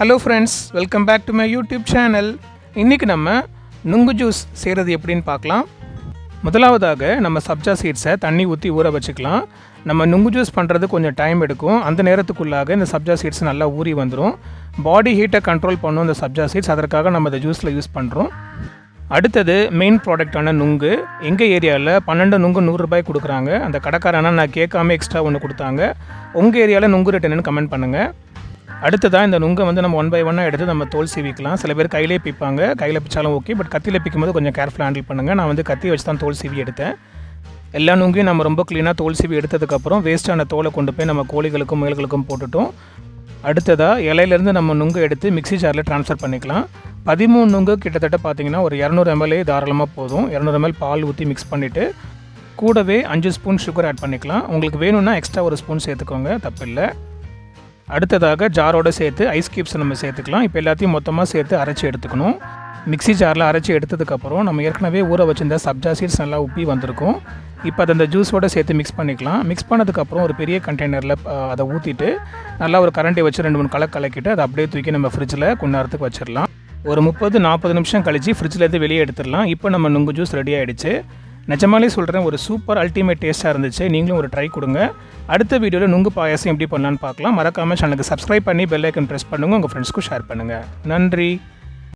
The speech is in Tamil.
Hello friends, welcome back to my YouTube channel. இன்றைக்கி நம்ம நுங்கு ஜூஸ் செய்கிறது எப்படின்னு பார்க்கலாம். முதலாவதாக நம்ம சப்ஜா சீட்ஸை தண்ணி ஊற்றி ஊற வச்சுக்கலாம். நம்ம நுங்கு ஜூஸ் பண்ணுறது கொஞ்சம் டைம் எடுக்கும். அந்த நேரத்துக்குள்ளாக இந்த சப்ஜா சீட்ஸ் நல்லா ஊறி வந்துடும். பாடி ஹீட்டை கண்ட்ரோல் பண்ணும் இந்த சப்ஜா சீட்ஸ், அதற்காக நம்ம இந்த ஜூஸில் யூஸ் பண்ணுறோம். அடுத்தது மெயின் ப்ராடக்டான நுங்கு. எங்கள் ஏரியாவில் 12 நுங்கு 100 ரூபாய் கொடுக்குறாங்க. அந்த கடைக்காரனா நான் கேட்காம எக்ஸ்ட்ரா ஒன்று கொடுத்தாங்க. உங்கள் ஏரியாவில் நுங்கு ரேட் என்னென்னு கமெண்ட் பண்ணுங்கள். அடுத்ததாக இந்த நுங்கை நம்ம 1 by 1 எடுத்து நம்ம தோல் சீவிக்கலாம். சில பேர் கையிலே பிப்பாங்க, கையில் பிச்சாலும் ஓகே, பட் கத்தியில் பிக்கும்போது கொஞ்சம் கேர்ஃபுல்லாக ஹேண்டில் பண்ணுங்கள். நான் கத்தி வச்சு தான் தோல் சீவி எடுத்தேன். எல்லா நுங்கையும் நம்ம ரொம்ப க்ளீனாக தோல் சீவி எடுத்ததுக்கப்புறம் வேஸ்ட்டான தோலை கொண்டு போய் நம்ம கோழிகளுக்கும் முயல்களுக்கும் போட்டுட்டோம். அடுத்ததாக இலையிலேருந்து நம்ம நுங்கு எடுத்து மிக்ஸி ஜாரில் ட்ரான்ஸ்ஃபர் பண்ணிக்கலாம். 13 நுங்கு கிட்டத்தட்ட பார்த்திங்கன்னா ஒரு 200 ml தாராளமாக போதும். 200 ml பால் ஊற்றி மிக்ஸ் பண்ணிவிட்டு கூடவே 5 ஸ்பூன் சுகர் ஆட் பண்ணிக்கலாம். உங்களுக்கு வேணும்னா எக்ஸ்ட்ரா 1 ஸ்பூன் சேர்த்துக்கோங்க, தப்பில்லை. அடுத்ததாக ஜாரோடு சேர்த்து ஐஸ் க்யூப்ஸை நம்ம சேர்த்துக்கலாம். இப்போ எல்லாத்தையும் மொத்தமாக சேர்த்து அரைச்சி எடுத்துக்கணும். மிக்ஸி ஜாரில் அரைச்சி எடுத்ததுக்கப்புறம் நம்ம ஏற்கனவே ஊற வச்சிருந்த சப்ஜா சீட்ஸ் நல்லா உப்பி வந்திருக்கும். இப்போ அதை அந்த ஜூஸோடு சேர்த்து மிக்ஸ் பண்ணிக்கலாம். மிக்ஸ் பண்ணதுக்கப்புறம் ஒரு பெரிய கண்டெய்னரில் அதை ஊற்றிட்டு நல்லா ஒரு கரண்டி வச்சு 2-3 கலக்கிட்டு அதை அப்படியே தூக்கி நம்ம ஃப்ரிட்ஜில் கொஞ்ச நேரத்துக்கு வச்சிடலாம். ஒரு 30-40 நிமிஷம் கழித்து ஃப்ரிட்ஜிலேருந்து வெளியே எடுத்துடலாம். இப்போ நம்ம நுங்கு ஜூஸ் ரெடி ஆகிடுச்சு. நிஜமாலே சொல்கிறேன், ஒரு சூப்பர் அல்டிமேட் டேஸ்ட்டாக இருந்துச்சு. நீங்களும் ஒரு ட்ரை கொடுங்க. அடுத்த வீடியோவில் நுங்கு பாயாசம் எப்படி பண்ணலான்னு பார்க்கலாம். மறக்காமல் சேனலுக்கு சப்ஸ்கிரைப் பண்ணி பெல் ஐக்கன் ப்ரெஸ் பண்ணுங்கள். உங்கள் ஃப்ரெண்ட்ஸ்க்கும் ஷேர் பண்ணுங்கள். நன்றி.